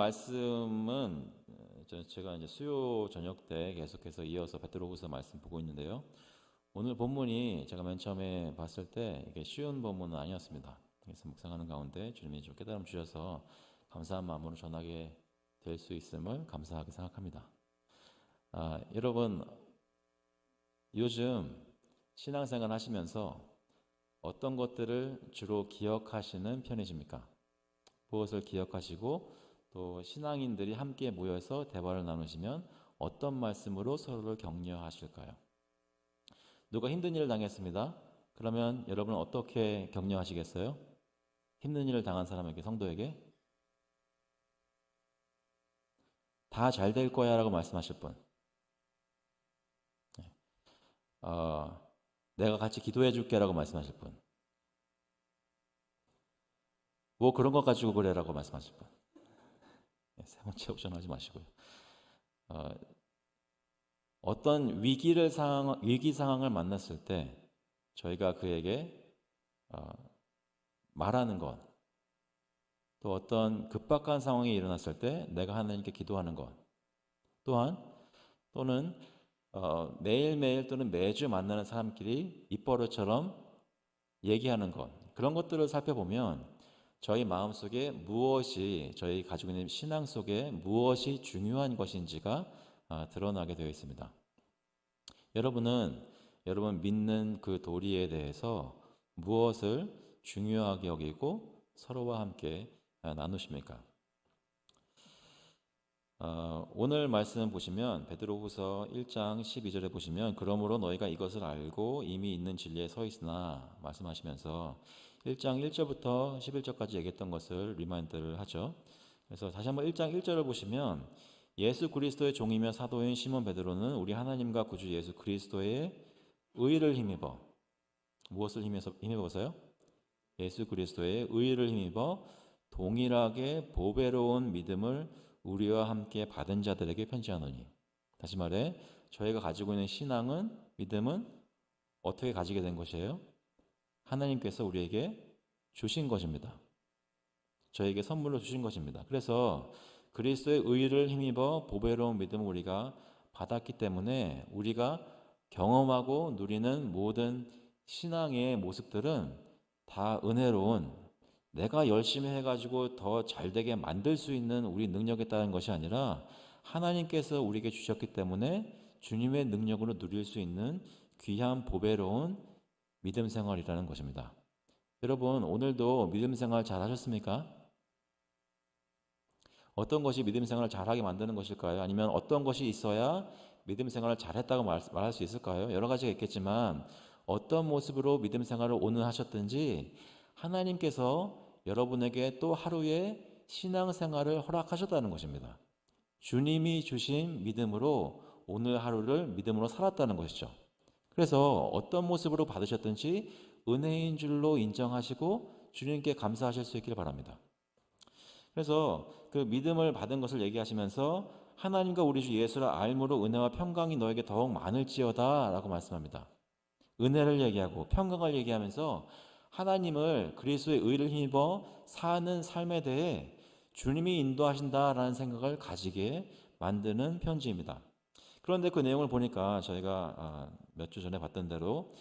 말씀은 제가 이제 수요 저녁 때 계속해서 이어서 베드로후서 말씀 보고 있는데요. 오늘 본문이 제가 맨 처음에 봤을 때 이게 쉬운 본문은 아니었습니다. 그래서 묵상하는 가운데 주님이 좀 깨달음 주셔서 감사한 마음으로 전하게 될 수 있음을 감사하게 생각합니다. 여러분 요즘 신앙생활 하시면서 어떤 것들을 주로 기억하시는 편이십니까? 무엇을 기억하시고 또 신앙인들이 함께 모여서 대화를 나누시면 어떤 말씀으로 서로를 격려하실까요? 누가 힘든 일을 당했습니다. 그러면 여러분은 어떻게 격려하시겠어요? 힘든 일을 당한 사람에게, 성도에게 다 잘 될 거야 라고 말씀하실 분. 내가 같이 기도해 줄게 라고 말씀하실 분. 뭐 그런 것 가지고 그래 라고 말씀하실 분. 세 번째 옵션 하지 마시고요. 어떤 위기 상황을 만났을 때 저희가 그에게 말하는 것, 또 어떤 급박한 상황이 일어났을 때 내가 하나님께 기도하는 것, 또는 매일매일 또는 매주 만나는 사람끼리 입버릇처럼 얘기하는 것, 그런 것들을 살펴보면 저희 마음속에 무엇이, 저희 가지고 있는 신앙 속에 무엇이 중요한 것인지가 드러나게 되어 있습니다. 여러분 믿는 그 도리에 대해서 무엇을 중요하게 여기고 서로와 함께 나누십니까? 오늘 말씀 보시면 베드로후서 1장 12절에 보시면 그러므로 너희가 이것을 알고 이미 있는 진리에 서 있으나 말씀하시면서 1장 1절부터 11절까지 얘기했던 것을 리마인드를 하죠. 그래서 다시 한번 1장 1절을 보시면 예수 그리스도의 종이며 사도인 시몬 베드로는 우리 하나님과 구주 예수 그리스도의 의를 힘입어, 무엇을 힘입어서요? 예수 그리스도의 의를 힘입어 동일하게 보배로운 믿음을 우리와 함께 받은 자들에게 편지하노니. 다시 말해 저희가 가지고 있는 신앙은, 믿음은 어떻게 가지게 된 것이에요? 하나님께서 우리에게 주신 것입니다. 저에게 선물로 주신 것입니다. 그래서 그리스도의 의를 힘입어 보배로운 믿음을 우리가 받았기 때문에 우리가 경험하고 누리는 모든 신앙의 모습들은 다 은혜로운, 내가 열심히 해가지고 더 잘되게 만들 수 있는 우리 능력에 따른 것이 아니라 하나님께서 우리에게 주셨기 때문에 주님의 능력으로 누릴 수 있는 귀한 보배로운 믿음 생활이라는 것입니다. 여러분 오늘도 믿음 생활 잘 하셨습니까? 어떤 것이 믿음 생활을 잘하게 만드는 것일까요? 아니면 어떤 것이 있어야 믿음 생활을 잘했다고 말할 수 있을까요? 여러 가지가 있겠지만 어떤 모습으로 믿음 생활을 오늘 하셨든지 하나님께서 여러분에게 또 하루의 신앙 생활을 허락하셨다는 것입니다. 주님이 주신 믿음으로 오늘 하루를 믿음으로 살았다는 것이죠. 그래서 어떤 모습으로 받으셨든지 은혜인 줄로 인정하시고 주님께 감사하실 수 있기를 바랍니다. 그래서 그 믿음을 받은 것을 얘기하시면서 하나님과 우리 주 예수를 알므로 은혜와 평강이 너에게 더욱 많을지어다 라고 말씀합니다. 은혜를 얘기하고 평강을 얘기하면서 하나님을, 그리스도의 의를 힘입어 사는 삶에 대해 주님이 인도하신다라는 생각을 가지게 만드는 편지입니다. 그런데 그 내용을 보니까 저희가 몇 주 전에 봤던 대로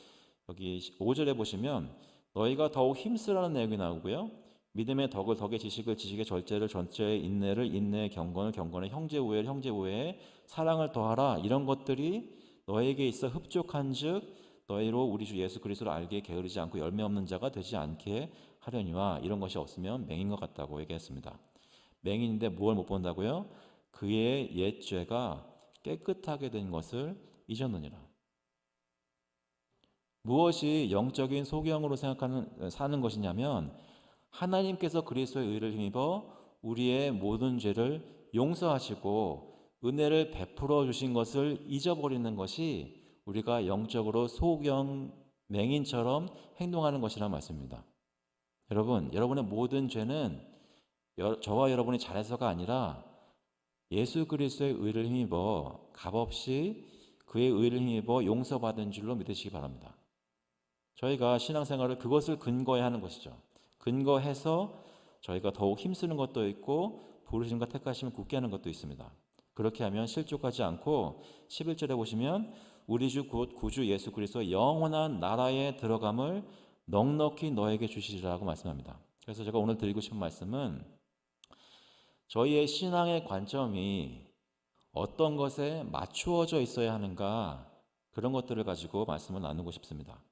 여기 5절에 보시면 너희가 더욱 힘쓰라는 내용이 나오고요. 믿음의 덕을 덕의 지식을 지식의 절제를 전제의 인내를 인내의 경건을 경건의 형제 우애를 형제 우애에 사랑을 더하라. 이런 것들이 너에게 있어 흡족한즉 너희로 우리 주 예수 그리스도를 알기에 게으르지 않고 열매 없는 자가 되지 않게 하려니와. 이런 것이 없으면 맹인 것 같다고 얘기했습니다. 맹인인데 무엇을 못 본다고요? 그의 옛 죄가 깨끗하게 된 것을 잊었느니라. 무엇이 영적인 소경으로 사는 것이냐면 하나님께서 그리스도의 의를 힘입어 우리의 모든 죄를 용서하시고 은혜를 베풀어 주신 것을 잊어버리는 것이 우리가 영적으로 소경 맹인처럼 행동하는 것이란 말씀입니다. 여러분의 모든 죄는 저와 여러분이 잘해서가 아니라 예수 그리스도의 의를 힘입어 값없이 그의 의를 힘입어 용서받은 줄로 믿으시기 바랍니다. 저희가 신앙생활을 그것을 근거해 하는 것이죠. 근거해서 저희가 더욱 힘쓰는 것도 있고 부르심과 택하심을 굳게 하는 것도 있습니다. 그렇게 하면 실족하지 않고 11절에 보시면 우리 주 곧 구주 예수 그리스도 영원한 나라에 들어감을 넉넉히 너에게 주시리라고 말씀합니다. 그래서 제가 오늘 드리고 싶은 말씀은 저희의 신앙의 관점이 어떤 것에 맞추어져 있어야 하는가, 그런 것들을 가지고 말씀을 나누고 싶습니다.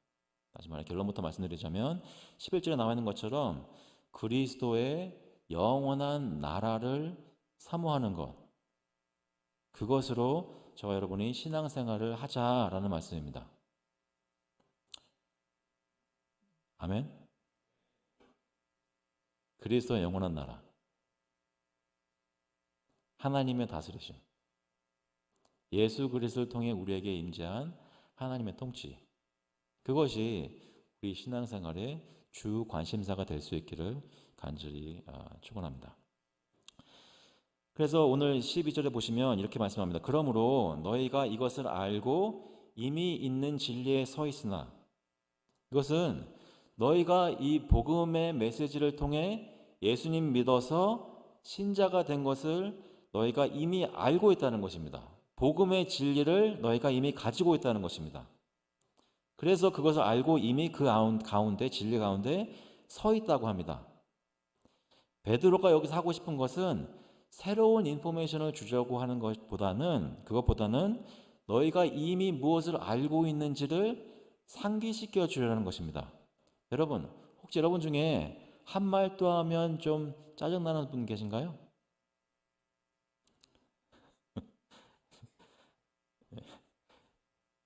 다시 말해 결론부터 말씀드리자면 11절에 나와 있는 것처럼 그리스도의 영원한 나라를 사모하는 것, 그것으로 저와 여러분이 신앙생활을 하자라는 말씀입니다. 아멘. 그리스도의 영원한 나라, 하나님의 다스리심, 예수 그리스도를 통해 우리에게 임재한 하나님의 통치, 그것이 우리 신앙생활의 주 관심사가 될 수 있기를 간절히 축원합니다. 그래서 오늘 12절에 보시면 이렇게 말씀합니다. 그러므로 너희가 이것을 알고 이미 있는 진리에 서 있으나, 이것은 너희가 이 복음의 메시지를 통해 예수님 믿어서 신자가 된 것을 너희가 이미 알고 있다는 것입니다. 복음의 진리를 너희가 이미 가지고 있다는 것입니다. 그래서 그것을 알고 이미 그 가운데, 진리 가운데 서 있다고 합니다. 베드로가 여기서 하고 싶은 것은 새로운 인포메이션을 주려고 하는 그것보다는 너희가 이미 무엇을 알고 있는지를 상기시켜 주려는 것입니다. 여러분, 혹시 여러분 중에 한 말 또 하면 좀 짜증나는 분 계신가요?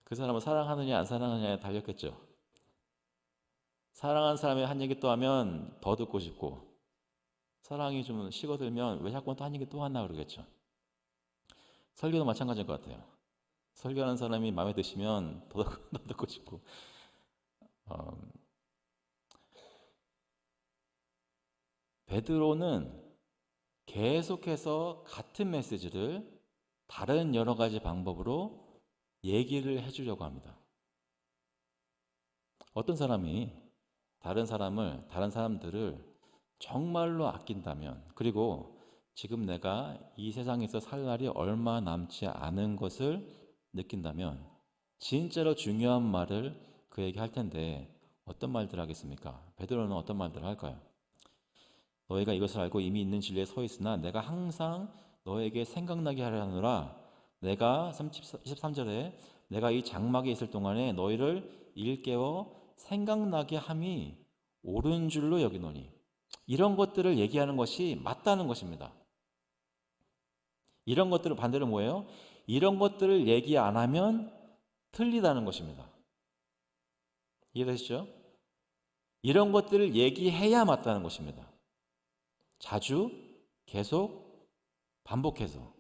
그 사람을 사랑하느냐 안 사랑하느냐에 달렸겠죠. 사랑하는 사람이 한 얘기 또 하면 더 듣고 싶고, 사랑이 좀 식어들면 왜 자꾸 또 한 얘기 또 하나 그러겠죠. 설교도 마찬가지인 것 같아요. 설교하는 사람이 마음에 드시면 더 듣고 싶고, 베드로는 계속해서 같은 메시지를 다른 여러 가지 방법으로 얘기를 해주려고 합니다. 어떤 사람이 다른 사람들을 정말로 아낀다면, 그리고 지금 내가 이 세상에서 살 날이 얼마 남지 않은 것을 느낀다면 진짜로 중요한 말을 그에게 할 텐데 어떤 말들을 하겠습니까? 베드로는 어떤 말들을 할까요? 너희가 이것을 알고 이미 있는 진리에 서 있으나 내가 항상 너에게 생각나게 하려 하노라. 내가 23절에 내가 이 장막에 있을 동안에 너희를 일깨워 생각나게 함이 옳은 줄로 여기노니, 이런 것들을 얘기하는 것이 맞다는 것입니다. 이런 것들을 반대로 뭐예요? 이런 것들을 얘기 안 하면 틀리다는 것입니다. 이해되시죠? 이런 것들을 얘기해야 맞다는 것입니다. 자주, 계속, 반복해서.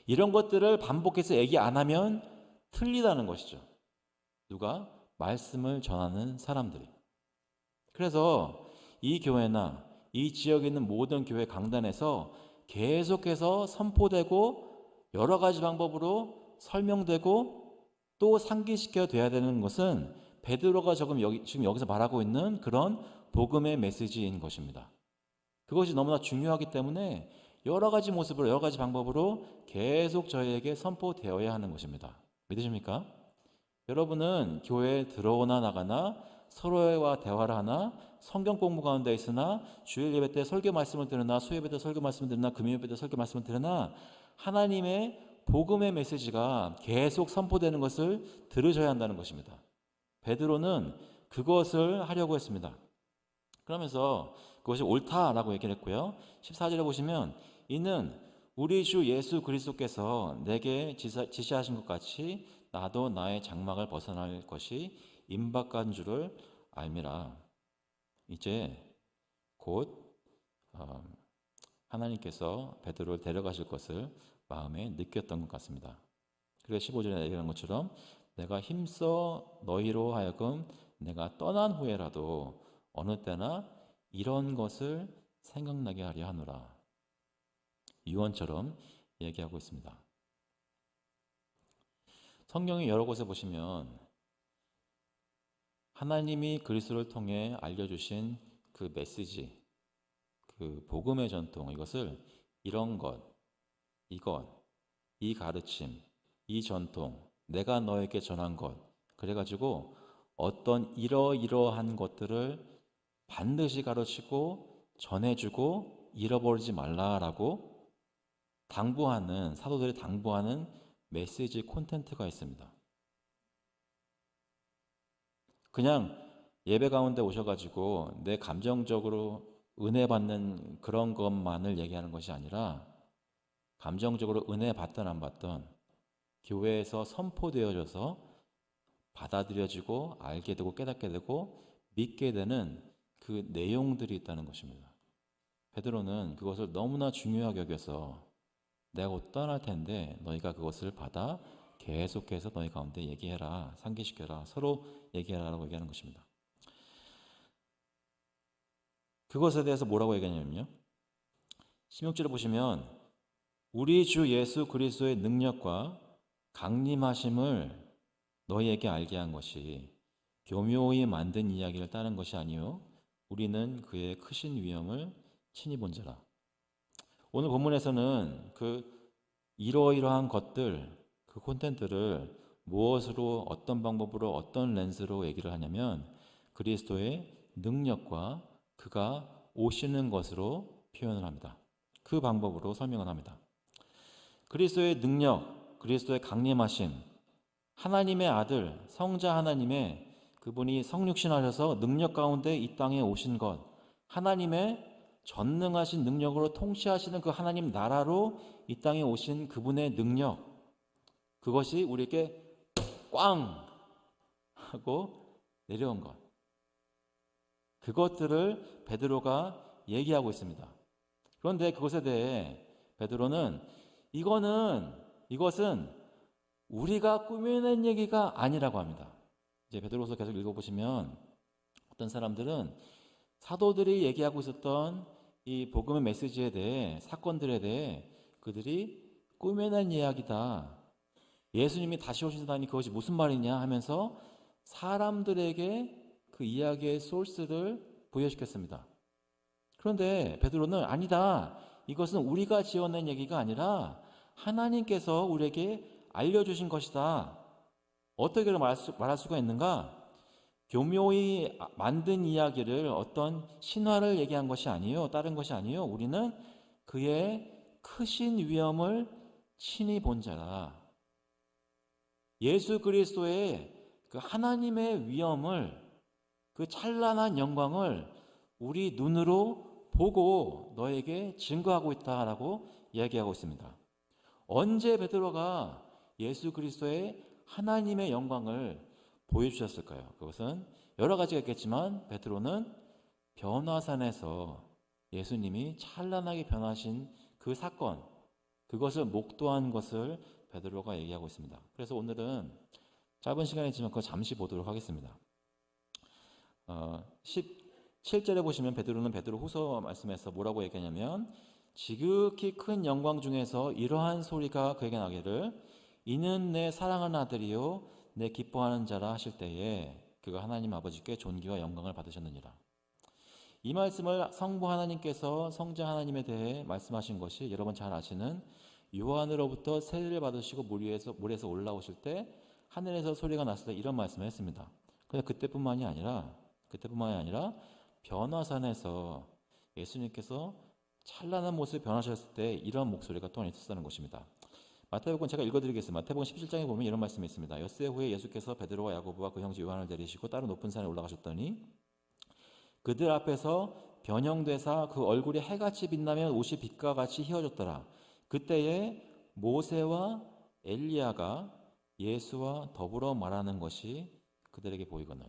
이런 것들을 반복해서 얘기 안 하면 틀리다는 것이죠. 누가? 말씀을 전하는 사람들이. 그래서 이 교회나 이 지역에 있는 모든 교회 강단에서 계속해서 선포되고 여러 가지 방법으로 설명되고 또 상기시켜 돼야 되는 것은 베드로가 지금 여기서 말하고 있는 그런 복음의 메시지인 것입니다. 그것이 너무나 중요하기 때문에 여러 가지 모습으로, 여러 가지 방법으로 계속 저희에게 선포되어야 하는 것입니다. 믿으십니까? 여러분은 교회에 들어오나 나가나 서로와 대화를 하나, 성경 공부 가운데 있으나, 주일 예배 때 설교 말씀을 들으나, 수요예배 때 설교 말씀을 들으나, 금요예배 때 설교 말씀을 들으나, 하나님의 복음의 메시지가 계속 선포되는 것을 들으셔야 한다는 것입니다. 베드로는 그것을 하려고 했습니다. 그러면서 그것이 옳다라고 얘기를 했고요. 14절에 보시면 이는 우리 주 예수 그리스도께서 내게 지시하신 것 같이 나도 나의 장막을 벗어날 것이 임박한 줄을 알미라. 이제 곧 하나님께서 베드로를 데려가실 것을 마음에 느꼈던 것 같습니다. 그래서 15절에 얘기한 것처럼 내가 힘써 너희로 하여금 내가 떠난 후에라도 어느 때나 이런 것을 생각나게 하려 하노라. 유언처럼 얘기하고 있습니다. 성경의 여러 곳에 보시면 하나님이 그리스도를 통해 알려주신 그 메시지, 그 복음의 전통, 이것을 이런 것, 이것, 이 가르침, 이 전통, 내가 너에게 전한 것, 그래가지고 어떤 이러이러한 것들을 반드시 가르치고 전해주고 잃어버리지 말라라고 당부하는, 사도들이 당부하는 메시지 콘텐츠가 있습니다. 그냥 예배 가운데 오셔가지고 내 감정적으로 은혜 받는 그런 것만을 얘기하는 것이 아니라 감정적으로 은혜 받든 안 받든 교회에서 선포되어져서 받아들여지고 알게 되고 깨닫게 되고 믿게 되는 그 내용들이 있다는 것입니다. 베드로는 그것을 너무나 중요하게 여겨서 내가 곧 떠날 텐데 너희가 그것을 받아 계속해서 너희 가운데 얘기해라, 상기시켜라, 서로 얘기해라라고 얘기하는 것입니다. 그것에 대해서 뭐라고 얘기하냐면요, 16절에 보시면 우리 주 예수 그리스도의 능력과 강림하심을 너희에게 알게 한 것이 교묘히 만든 이야기를 따른 것이 아니요 우리는 그의 크신 위엄을 친히 본 자라. 오늘 본문에서는 그 이러이러한 것들, 그 콘텐츠를 무엇으로, 어떤 방법으로, 어떤 렌즈로 얘기를 하냐면 그리스도의 능력과 그가 오시는 것으로 표현을 합니다. 그 방법으로 설명을 합니다. 그리스도의 능력, 그리스도의 강림하심, 하나님의 아들, 성자 하나님의 그분이 성육신하셔서 능력 가운데 이 땅에 오신 것, 하나님의 전능하신 능력으로 통치하시는 그 하나님 나라로 이 땅에 오신 그분의 능력, 그것이 우리에게 꽝 하고 내려온 것, 그것들을 베드로가 얘기하고 있습니다. 그런데 그것에 대해 베드로는 이것은 우리가 꾸며낸 얘기가 아니라고 합니다. 이제 베드로서 계속 읽어보시면 어떤 사람들은 사도들이 얘기하고 있었던 이 복음의 메시지에 대해, 사건들에 대해 그들이 꾸며낸 이야기다, 예수님이 다시 오신다니 그것이 무슨 말이냐 하면서 사람들에게 그 이야기의 소스를 부여시켰습니다. 그런데 베드로는 아니다, 이것은 우리가 지어낸 얘기가 아니라 하나님께서 우리에게 알려주신 것이다. 어떻게 말할 수가 있는가? 교묘히 만든 이야기를, 어떤 신화를 얘기한 것이 아니요, 다른 것이 아니요, 우리는 그의 크신 위엄을 친히 본 자라. 예수 그리스도의 그 하나님의 위엄을, 그 찬란한 영광을 우리 눈으로 보고 너에게 증거하고 있다라고 이야기하고 있습니다. 언제 베드로가 예수 그리스도의 하나님의 영광을 보여주셨을까요? 그것은 여러 가지가 있겠지만 베드로는 변화산에서 예수님이 찬란하게 변하신 그 사건, 그것을 목도한 것을 베드로가 얘기하고 있습니다. 그래서 오늘은 짧은 시간이지만 그거 잠시 보도록 하겠습니다. 17절에 보시면 베드로는 베드로 후서 말씀에서 뭐라고 얘기하냐면 지극히 큰 영광 중에서 이러한 소리가 그에게 나기를 이는 내 사랑하는 아들이요 내 기뻐하는 자라 하실 때에 그가 하나님 아버지께 존귀와 영광을 받으셨느니라. 이 말씀을 성부 하나님께서 성자 하나님에 대해 말씀하신 것이 여러분 잘 아시는 요한으로부터 세례를 받으시고 물에서 올라오실 때 하늘에서 소리가 났을 때 이런 말씀을 했습니다. 그런데 그때뿐만이 아니라 변화산에서 예수님께서 찬란한 모습을 변하셨을 때 이런 목소리가 또한 있었다는 것입니다. 마태복음 제가 읽어드리겠습니다. 마태복음 17장에 보면 이런 말씀이 있습니다. 엿새 후에 예수께서 베드로와 야고보와 그 형제 요한을 데리시고 다른 높은 산에 올라가셨더니 그들 앞에서 변형되사 그 얼굴이 해같이 빛나며 옷이 빛과 같이 휘어졌더라. 그때에 모세와 엘리야가 예수와 더불어 말하는 것이 그들에게 보이거늘.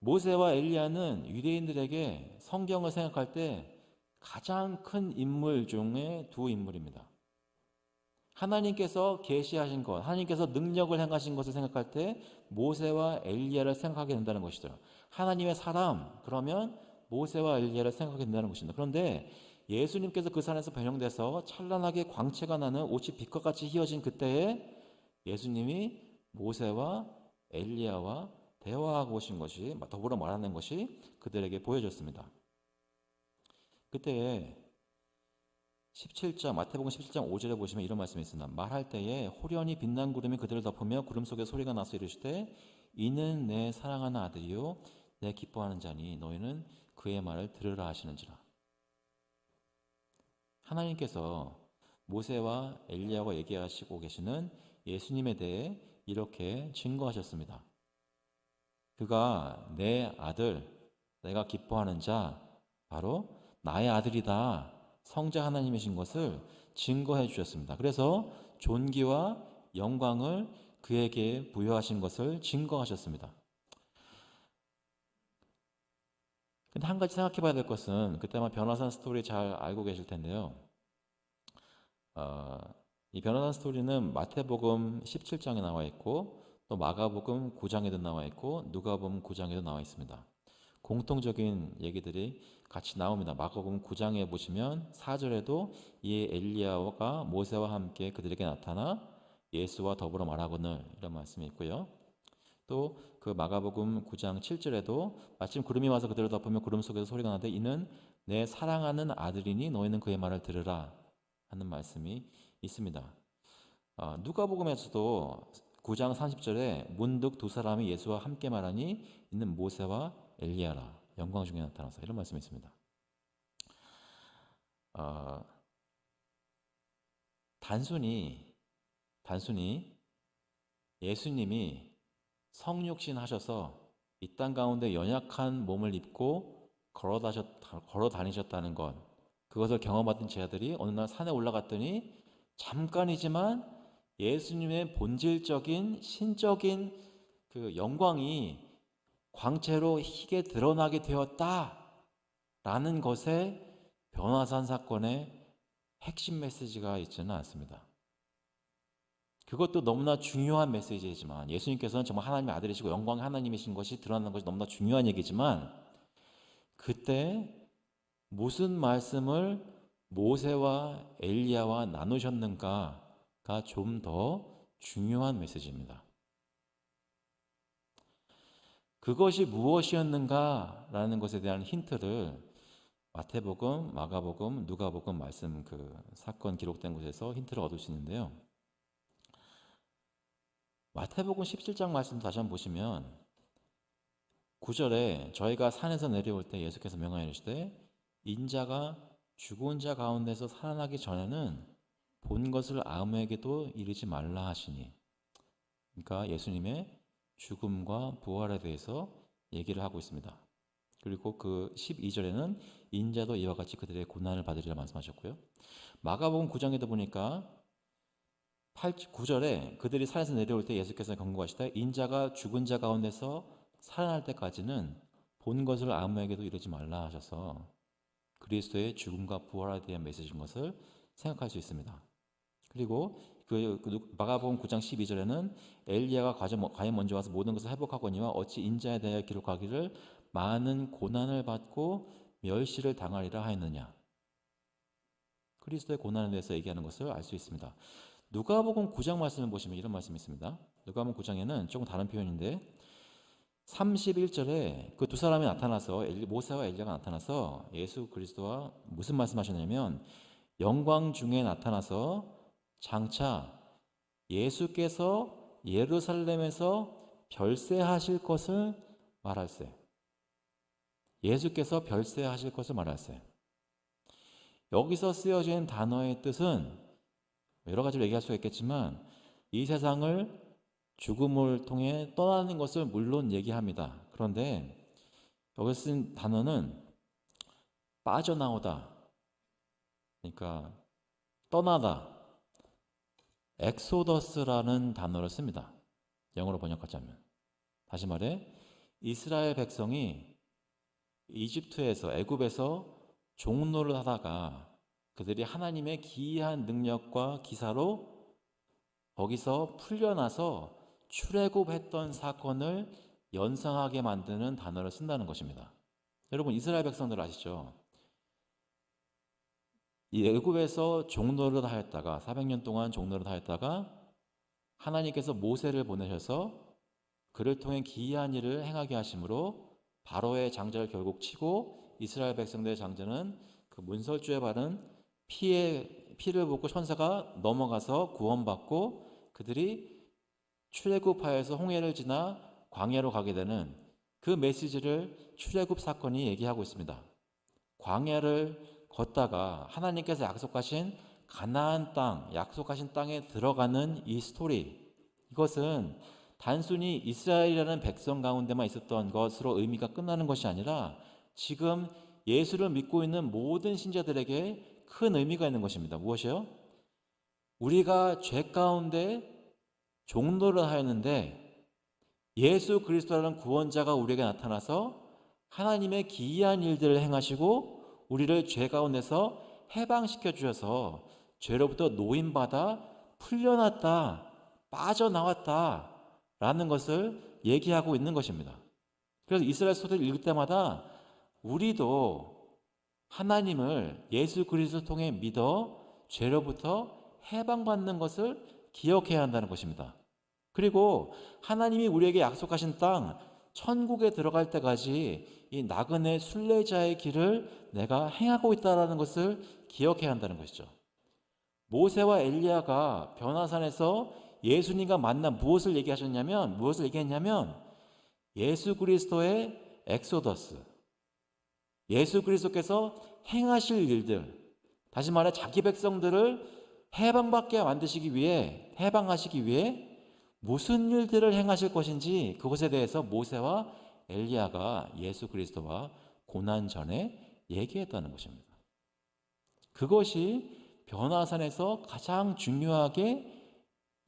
모세와 엘리야는 유대인들에게 성경을 생각할 때 가장 큰 인물 중에 두 인물입니다. 하나님께서 계시하신 것, 하나님께서 능력을 행하신 것을 생각할 때 모세와 엘리야를 생각하게 된다는 것이죠. 하나님의 사람, 그러면 모세와 엘리야를 생각하게 된다는 것입니다. 그런데 예수님께서 그 산에서 변형돼서 찬란하게 광채가 나는 옷이 빛과 같이 휘어진 그때에 예수님이 모세와 엘리야와 대화하고 오신 것이, 더불어 말하는 것이 그들에게 보여졌습니다. 그때 17장, 마태복음 17장 5절에 보시면 이런 말씀이 있습니다. 말할 때에 호련히 빛난 구름이 그들을 덮으며 구름 속에 소리가 나서 이르시되 이는 내 사랑하는 아들이요 내 기뻐하는 자니 너희는 그의 말을 들으라 하시는지라. 하나님께서 모세와 엘리야와 얘기하시고 계시는 예수님에 대해 이렇게 증거하셨습니다. 그가 내 아들, 내가 기뻐하는 자, 바로 나의 아들이다. 성자 하나님이신 것을 증거해 주셨습니다. 그래서 존귀와 영광을 그에게 부여하신 것을 증거하셨습니다. 근데 한 가지 생각해 봐야 될 것은, 그때 아마 변화산 스토리 잘 알고 계실 텐데요. 이 변화산 스토리는 마태복음 17장에 나와 있고 또 마가복음 9장에도 나와 있고 누가복음 9장에도 나와 있습니다. 공통적인 얘기들이 같이 나옵니다. 마가복음 9장에 보시면 4절에도 이 엘리야가 모세와 함께 그들에게 나타나 예수와 더불어 말하거늘 이런 말씀이 있고요. 또 그 마가복음 9장 7절에도 마침 구름이 와서 그들을 덮으며 구름 속에서 소리가 나되 이는 내 사랑하는 아들이니 너희는 그의 말을 들으라 하는 말씀이 있습니다. 누가복음에서도 9장 30절에 문득 두 사람이 예수와 함께 말하니 이는 모세와 엘리야라 영광 중에 나타나서 이런 말씀이 있습니다. 단순히 예수님이 성육신 하셔서 이 땅 가운데 연약한 몸을 입고 걸어 다니셨다는 것, 그것을 경험받은 제자들이 어느 날 산에 올라갔더니 잠깐이지만 예수님의 본질적인 신적인 그 영광이 광채로 희게 드러나게 되었다라는 것에 변화산 사건의 핵심 메시지가 있지는 않습니다. 그것도 너무나 중요한 메시지이지만 예수님께서는 정말 하나님의 아들이시고 영광의 하나님이신 것이 드러나는 것이 너무나 중요한 얘기지만 그때 무슨 말씀을 모세와 엘리야와 나누셨는가가 좀 더 중요한 메시지입니다. 그것이 무엇이었는가라는 것에 대한 힌트를 마태복음, 마가복음, 누가복음 말씀 그 사건 기록된 곳에서 힌트를 얻을 수 있는데요. 마태복음 17장 말씀 다시 한번 보시면 9절에 저희가 산에서 내려올 때 예수께서 명하여 이르시되 인자가 죽은 자 가운데서 살아나기 전에는 본 것을 아무에게도 이르지 말라 하시니, 그러니까 예수님의 죽음과 부활에 대해서 얘기를 하고 있습니다. 그리고 그 12절에는 인자도 이와 같이 그들의 고난을 받으리라 말씀하셨고요. 마가복음 9장에도 보니까 9절에 그들이 산에서 내려올 때 예수께서 경고하시되 인자가 죽은 자 가운데서 살아날 때까지는 본 것을 아무에게도 이르지 말라 하셔서 그리스도의 죽음과 부활에 대한 메시지인 것을 생각할 수 있습니다. 그리고 그 마가복음 9장 12절에는 엘리야가 과연 먼저 와서 모든 것을 회복하거니와 어찌 인자에 대하여 기록하기를 많은 고난을 받고 멸시를 당하리라 하였느냐. 그리스도의 고난에 대해서 얘기하는 것을 알 수 있습니다. 누가복음 9장 말씀을 보시면 이런 말씀이 있습니다. 누가복음 9장에는 조금 다른 표현인데 31절에 그 두 사람이 나타나서 모세와 엘리야가 나타나서 예수 그리스도와 무슨 말씀하셨냐면 영광 중에 나타나서 장차 예수께서 예루살렘에서 별세하실 것을 말할세. 예수께서 별세하실 것을 말할세. 여기서 쓰여진 단어의 뜻은 여러 가지로 얘기할 수가 있겠지만 이 세상을 죽음을 통해 떠나는 것을 물론 얘기합니다. 그런데 여기 쓴 단어는 빠져나오다, 그러니까 떠나다, 엑소더스라는 단어를 씁니다. 영어로 번역하자면. 다시 말해 이스라엘 백성이 이집트에서 애굽에서 종노를 하다가 그들이 하나님의 기이한 능력과 기사로 거기서 풀려나서 출애굽했던 사건을 연상하게 만드는 단어를 쓴다는 것입니다. 여러분 이스라엘 백성들 아시죠? 이 애굽에서 종노릇 하였다가 400년 동안 종노릇 하였다가 하나님께서 모세를 보내셔서 그를 통해 기이한 일을 행하게 하심으로 바로의 장자를 결국 치고 이스라엘 백성들의 장자는 그 문설주에 바른 피를 붓고 천사가 넘어가서 구원받고 그들이 출애굽하여서 홍해를 지나 광야로 가게 되는 그 메시지를 출애굽 사건이 얘기하고 있습니다. 광야를 걷다가 하나님께서 약속하신 가나안 땅, 약속하신 땅에 들어가는 이 스토리, 이것은 단순히 이스라엘이라는 백성 가운데만 있었던 것으로 의미가 끝나는 것이 아니라 지금 예수를 믿고 있는 모든 신자들에게 큰 의미가 있는 것입니다. 무엇이요? 우리가 죄 가운데 종노를 하였는데 예수 그리스도라는 구원자가 우리에게 나타나서 하나님의 기이한 일들을 행하시고 우리를 죄 가운데서 해방시켜 주셔서 죄로부터 노임받아 풀려났다, 빠져나왔다 라는 것을 얘기하고 있는 것입니다. 그래서 이스라엘 서도를 읽을 때마다 우리도 하나님을 예수 그리스도 통해 믿어 죄로부터 해방받는 것을 기억해야 한다는 것입니다. 그리고 하나님이 우리에게 약속하신 땅 천국에 들어갈 때까지 이 나그네 순례자의 길을 내가 행하고 있다는 것을 기억해야 한다는 것이죠. 모세와 엘리야가 변화산에서 예수님과 만나 무엇을 얘기했냐면 예수 그리스도의 엑소더스, 예수 그리스도께서 행하실 일들, 다시 말해 자기 백성들을 해방하시기 위해 무슨 일들을 행하실 것인지 그것에 대해서 모세와 엘리야가 예수 그리스도와 고난 전에 얘기했다는 것입니다. 그것이 변화산에서 가장 중요하게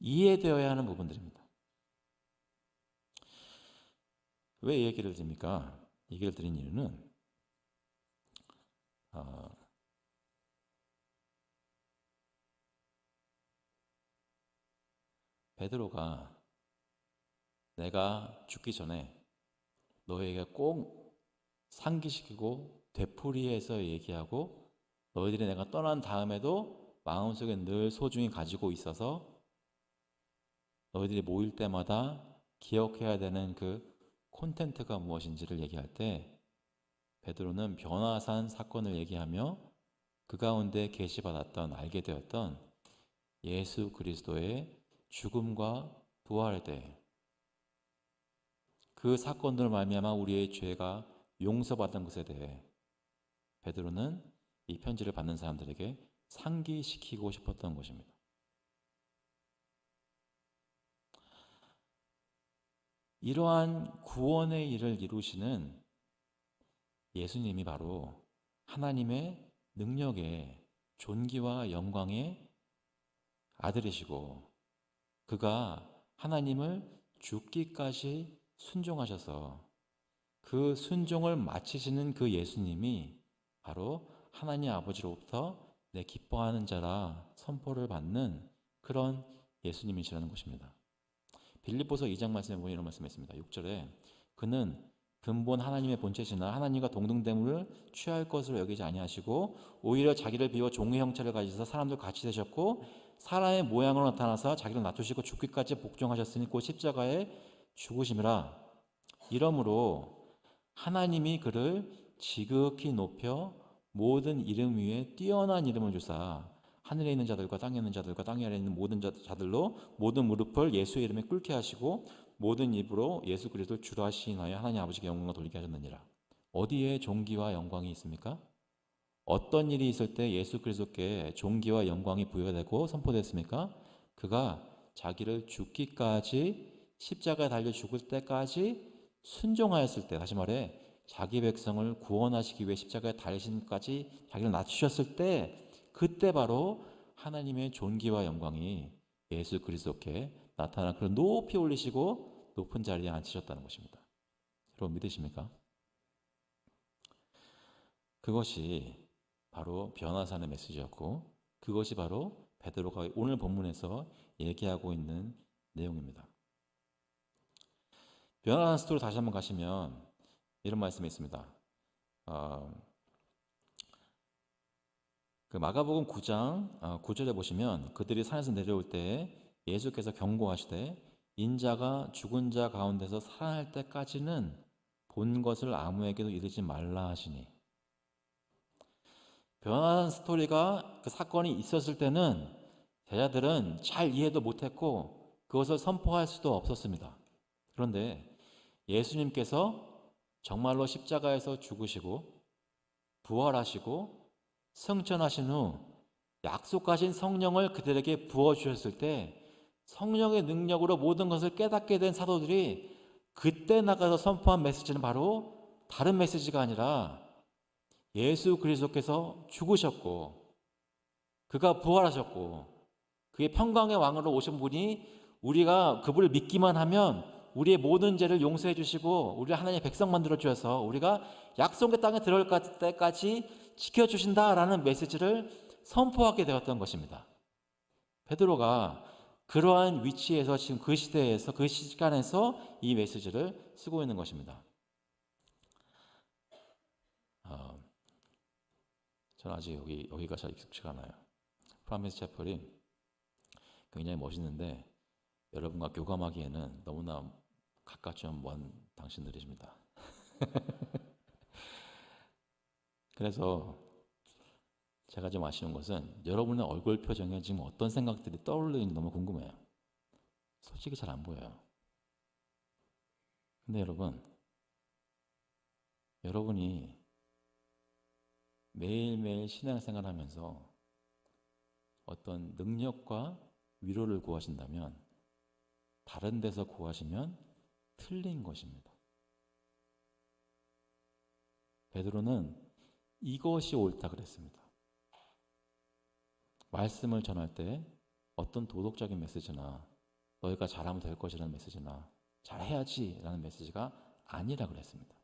이해되어야 하는 부분들입니다. 왜 이 얘기를 드립니까? 이 얘기를 드린 이유는 베드로가 내가 죽기 전에 너에게 꼭 상기시키고 되풀이해서 얘기하고 너희들이 내가 떠난 다음에도 마음속에 늘 소중히 가지고 있어서 너희들이 모일 때마다 기억해야 되는 그 콘텐츠가 무엇인지를 얘기할 때 베드로는 변화산 사건을 얘기하며 그 가운데 계시받았던 알게 되었던 예수 그리스도의 죽음과 부활에 대해 그 사건들을 말미암아 우리의 죄가 용서받은 것에 대해 베드로는 이 편지를 받는 사람들에게 상기시키고 싶었던 것입니다. 이러한 구원의 일을 이루시는 예수님이 바로 하나님의 능력의 존귀와 영광의 아들이시고 그가 하나님을 죽기까지 순종하셔서 그 순종을 마치시는 그 예수님이 바로 하나님 아버지로부터 내 기뻐하는 자라 선포를 받는 그런 예수님이시라는 것입니다. 빌립보서 2장 말씀에 보면 이런 말씀이 있습니다. 6절에 그는 근본 하나님의 본체시나 하나님과 동등됨을 취할 것으로 여기지 아니하시고 오히려 자기를 비워 종의 형체를 가지셔서 사람들 같이 되셨고 사람의 모양으로 나타나서 자기를 낮추시고 죽기까지 복종하셨으니 곧 십자가에 죽으심이라. 이러므로 하나님이 그를 지극히 높여 모든 이름 위에 뛰어난 이름을 주사 하늘에 있는 자들과 땅에 있는 자들과 땅 아래에 있는 모든 자들로 모든 무릎을 예수의 이름에 꿇게 하시고 모든 입으로 예수 그리스도를 주라 시인하여 하나님 아버지께 영광을 돌리게 하셨느니라. 어디에 존귀와 영광이 있습니까? 어떤 일이 있을 때 예수 그리스도께 존귀와 영광이 부여되고 선포됐습니까? 그가 자기를 죽기까지 십자가에 달려 죽을 때까지 순종하였을 때, 다시 말해 자기 백성을 구원하시기 위해 십자가에 달리심까지 자기를 낮추셨을 때, 그때 바로 하나님의 존귀와 영광이 예수 그리스도께 나타나 그를 높이 올리시고 높은 자리에 앉히셨다는 것입니다. 여러분 믿으십니까? 그것이 바로 변화산의 메시지였고 그것이 바로 베드로가 오늘 본문에서 얘기하고 있는 내용입니다. 변화산 스토리 다시 한번 가시면 이런 말씀이 있습니다. 그 마가복음 9장 9절에 보시면 그들이 산에서 내려올 때 예수께서 경고하시되 인자가 죽은 자 가운데서 살아날 때까지는 본 것을 아무에게도 이르지 말라 하시니. 변화한 스토리가 그 사건이 있었을 때는 제자들은 잘 이해도 못했고 그것을 선포할 수도 없었습니다. 그런데 예수님께서 정말로 십자가에서 죽으시고 부활하시고 승천하신 후 약속하신 성령을 그들에게 부어주셨을 때 성령의 능력으로 모든 것을 깨닫게 된 사도들이 그때 나가서 선포한 메시지는 바로 다른 메시지가 아니라 예수 그리스도께서 죽으셨고 그가 부활하셨고 그의 평강의 왕으로 오신 분이 우리가 그분을 믿기만 하면 우리의 모든 죄를 용서해 주시고 우리를 하나님의 백성 만들어 주셔서 우리가 약속의 땅에 들어갈 때까지 지켜주신다라는 메시지를 선포하게 되었던 것입니다. 베드로가 그러한 위치에서 지금 그 시대에서 그 시간에서 이 메시지를 쓰고 있는 것입니다. 저는 아직 여기가 잘 익숙치가 않아요. 프라미스 채플이 굉장히 멋있는데 여러분과 교감하기에는 너무나 가깝지만 먼 당신들이십니다. 그래서 제가 좀 아쉬운 것은 여러분의 얼굴 표정에 지금 어떤 생각들이 떠오르는지 너무 궁금해요. 솔직히 잘 안 보여요. 근데 여러분이 매일매일 신앙생활 하면서 어떤 능력과 위로를 구하신다면 다른 데서 구하시면 틀린 것입니다. 베드로는 이것이 옳다 그랬습니다. 말씀을 전할 때 어떤 도덕적인 메시지나 너희가 잘하면 될 것이라는 메시지나 잘해야지라는 메시지가 아니라 그랬습니다.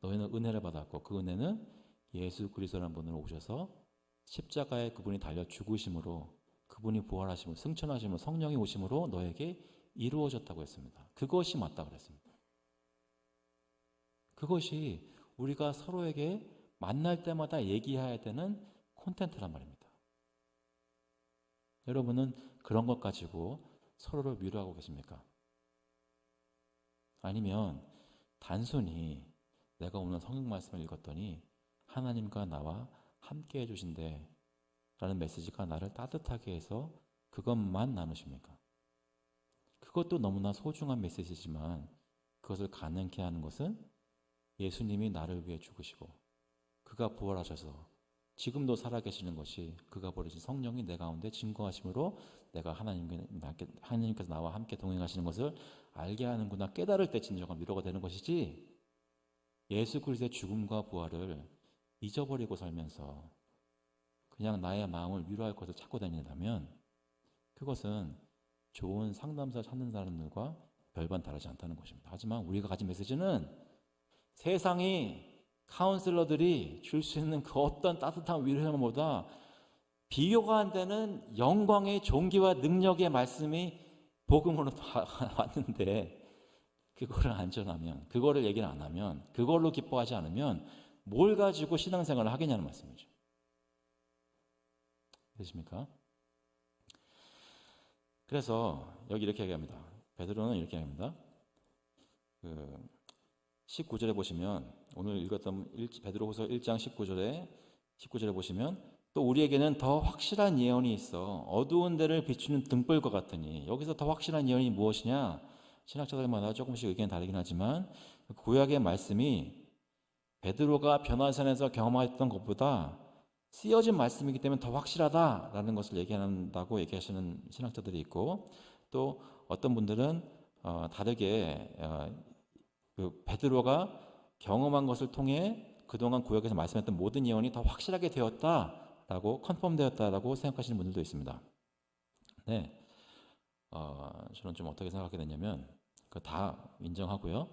너희는 은혜를 받았고 그 은혜는 예수 그리스도라는 분으로 오셔서 십자가에 그분이 달려 죽으심으로 그분이 부활하심으로 승천하심으로 성령이 오심으로 너에게 이루어졌다고 했습니다. 그것이 맞다 그랬습니다. 그것이 우리가 서로에게 만날 때마다 얘기해야 되는 콘텐츠란 말입니다. 여러분은 그런 것 가지고 서로를 위로하고 계십니까? 아니면 단순히 내가 오늘 성경 말씀을 읽었더니 하나님과 나와 함께 해주신대 라는 메시지가 나를 따뜻하게 해서 그것만 나누십니까? 그것도 너무나 소중한 메시지지만 그것을 가능케 하는 것은 예수님이 나를 위해 죽으시고 그가 부활하셔서 지금도 살아계시는 것이 그가 보내신 성령이 내 가운데 증거하심으로 내가 하나님께서 나와 함께 동행하시는 것을 알게 하는구나 깨달을 때 진정한 위로가 되는 것이지 예수 그리스도의 죽음과 부활을 잊어버리고 살면서 그냥 나의 마음을 위로할 것을 찾고 다닌다면 그것은 좋은 상담사 찾는 사람들과 별반 다르지 않다는 것입니다. 하지만 우리가 가진 메시지는 세상이 카운슬러들이 줄 수 있는 그 어떤 따뜻한 위로보다 비교가 안 되는 영광의 존귀와 능력의 말씀이 복음으로 왔는데 그거를 안 전하면, 그거를 얘기를 안 하면, 그걸로 기뻐하지 않으면 뭘 가지고 신앙생활을 하겠냐는 말씀이죠. 되십니까? 그래서 여기 이렇게 얘기합니다. 베드로는 이렇게 얘기합니다. 19절에 보시면 오늘 읽었던 베드로후서 1장 19절에 보시면 또 우리에게는 더 확실한 예언이 있어 어두운 데를 비추는 등불과 같으니 여기서 더 확실한 예언이 무엇이냐? 신학자들마다 조금씩 의견이 다르긴 하지만 구약의 말씀이 베드로가 변화산에서 경험했던 것보다 쓰여진 말씀이기 때문에 더 확실하다라는 것을 얘기한다고 얘기하시는 신학자들이 있고 또 어떤 분들은 다르게 그 베드로가 경험한 것을 통해 그동안 구약에서 말씀했던 모든 예언이 더 확실하게 되었다라고 컨펌되었다라고 생각하시는 분들도 있습니다. 네, 저는 좀 어떻게 생각하게 되냐면 다 인정하고요.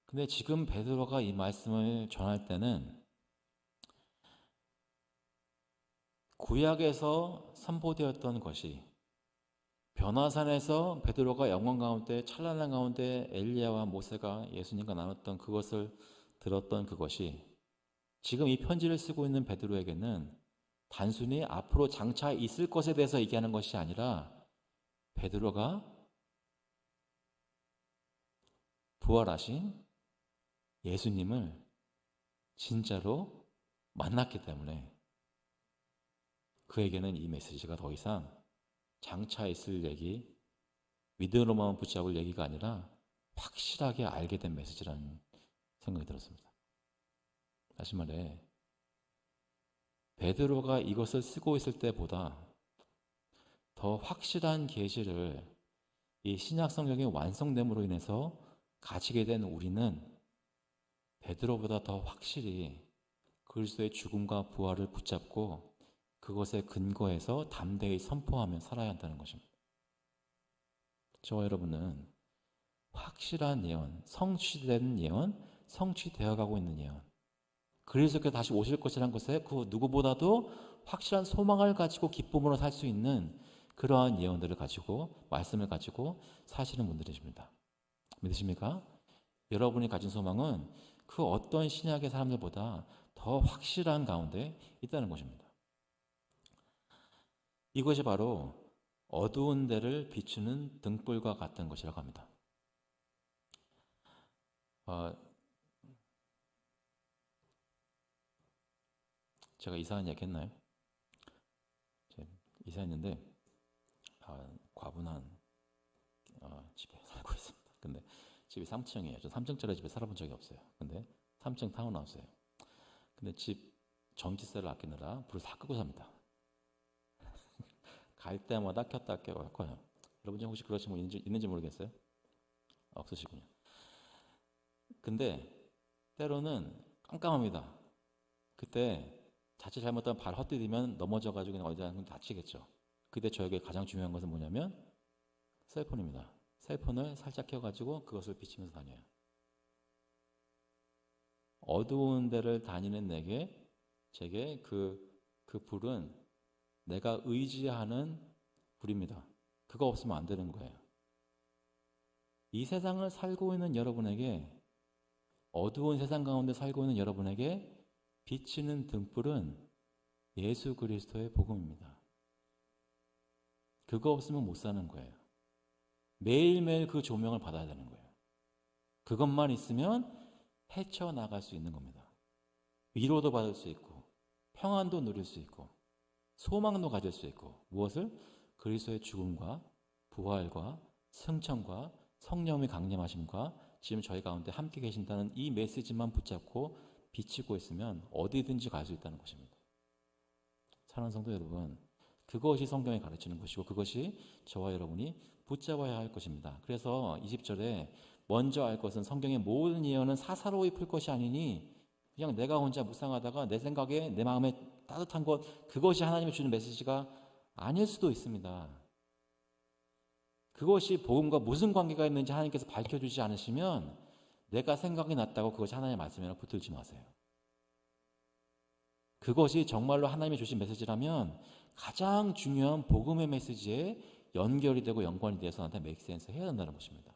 근데 지금 베드로가 이 말씀을 전할 때는 구약에서 선포되었던 것이 변화산에서 베드로가 영광 가운데 찬란한 가운데 엘리야와 모세가 예수님과 나눴던 그것을 들었던 그것이 지금 이 편지를 쓰고 있는 베드로에게는 단순히 앞으로 장차 있을 것에 대해서 얘기하는 것이 아니라 베드로가 부활하신 예수님을 진짜로 만났기 때문에 그에게는 이 메시지가 더 이상 장차 있을 얘기, 믿음으로만 붙잡을 얘기가 아니라 확실하게 알게 된 메시지라는 생각이 들었습니다. 다시 말해, 베드로가 이것을 쓰고 있을 때보다 더 확실한 계시를 이 신약 성경의 완성됨으로 인해서 가지게 된 우리는 베드로보다 더 확실히 그리스도의 죽음과 부활을 붙잡고 그것에 근거해서 담대히 선포하며 살아야 한다는 것입니다. 저와 여러분은 확실한 예언, 성취된 예언, 성취되어 가고 있는 예언, 그리스도께서 다시 오실 것이라는 것에 그 누구보다도 확실한 소망을 가지고 기쁨으로 살 수 있는 그러한 예언들을 가지고, 말씀을 가지고 사시는 분들이십니다. 믿으십니까? 여러분이 가진 소망은 그 어떤 신약의 사람들보다 더 확실한 가운데 있다는 것입니다. 이것이 바로 어두운 데를 비추는 등불과 같은 것이라고 합니다. 제가 이사한 얘기 했나요? 이사했는데 과분한 집에 살고 있습니다. 근데 집이 3층이에요. 저 3층짜리 집에 살아본 적이 없어요. 근데 3층 타운하우스예요. 근데 집 전기세를 아끼느라 불을 다 끄고 삽니다. 갈 때마다 켰다 켜고 할 거예요. 여러분 중 혹시 그러신 분 있는지 모르겠어요? 없으시군요. 근데 때로는 깜깜합니다. 그때 자칫 잘못하면 발 헛디디면 넘어져가지고 그냥 어디다 다치겠죠. 그때 저에게 가장 중요한 것은 뭐냐면 셀폰입니다. 셀폰을 살짝 켜가지고 그것을 비치면서 다녀요. 어두운 데를 다니는 제게 그 불은 내가 의지하는 불입니다. 그거 없으면 안 되는 거예요. 이 세상을 살고 있는 여러분에게, 어두운 세상 가운데 살고 있는 여러분에게 비치는 등불은 예수 그리스도의 복음입니다. 그거 없으면 못 사는 거예요. 매일매일 그 조명을 받아야 되는 거예요. 그것만 있으면 헤쳐나갈 수 있는 겁니다. 위로도 받을 수 있고 평안도 누릴 수 있고 소망도 가질 수 있고, 무엇을? 그리스도의 죽음과 부활과 승천과 성령의 강림하심과 지금 저희 가운데 함께 계신다는 이 메시지만 붙잡고 비치고 있으면 어디든지 갈 수 있다는 것입니다. 사랑하는 성도 여러분, 그것이 성경이 가르치는 것이고 그것이 저와 여러분이 붙잡아야 할 것입니다. 그래서 20절에 먼저 알 것은 성경의 모든 예언은 사사로이 풀 것이 아니니, 그냥 내가 혼자 묵상하다가 내 생각에 내 마음에 따뜻한 것, 그것이 하나님이 주는 메시지가 아닐 수도 있습니다. 그것이 복음과 무슨 관계가 있는지 하나님께서 밝혀주지 않으시면 내가 생각이 났다고 그것이 하나님의 말씀이라고 붙들지 마세요. 그것이 정말로 하나님이 주신 메시지라면 가장 중요한 복음의 메시지에 연결이 되고 연관이 돼서 나한테 make sense 해야 된다는 것입니다.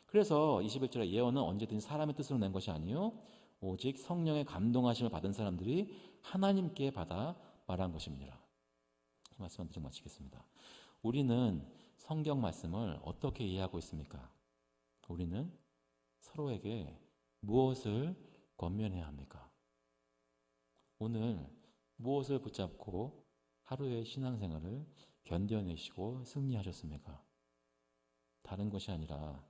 그래서 21절에 예언은 언제든지 사람의 뜻으로 낸 것이 아니요 오직 성령의 감동하심을 받은 사람들이 하나님께 받아 말한 것입니다. 이 말씀을 드리고 마치겠습니다. 우리는 성경 말씀을 어떻게 이해하고 있습니까? 우리는 서로에게 무엇을 권면해야 합니까? 오늘 무엇을 붙잡고 하루의 신앙생활을 견뎌내시고 승리하셨습니까? 다른 것이 아니라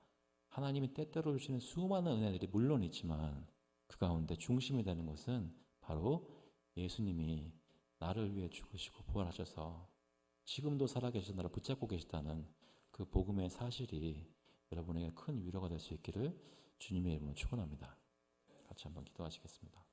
하나님이 때때로 주시는 수많은 은혜들이 물론 있지만 그 가운데 중심이 되는 것은 바로 예수님이 나를 위해 죽으시고 부활하셔서 지금도 살아계신 나를 붙잡고 계시다는 그 복음의 사실이 여러분에게 큰 위로가 될 수 있기를 주님의 이름으로 축원합니다. 같이 한번 기도하시겠습니다.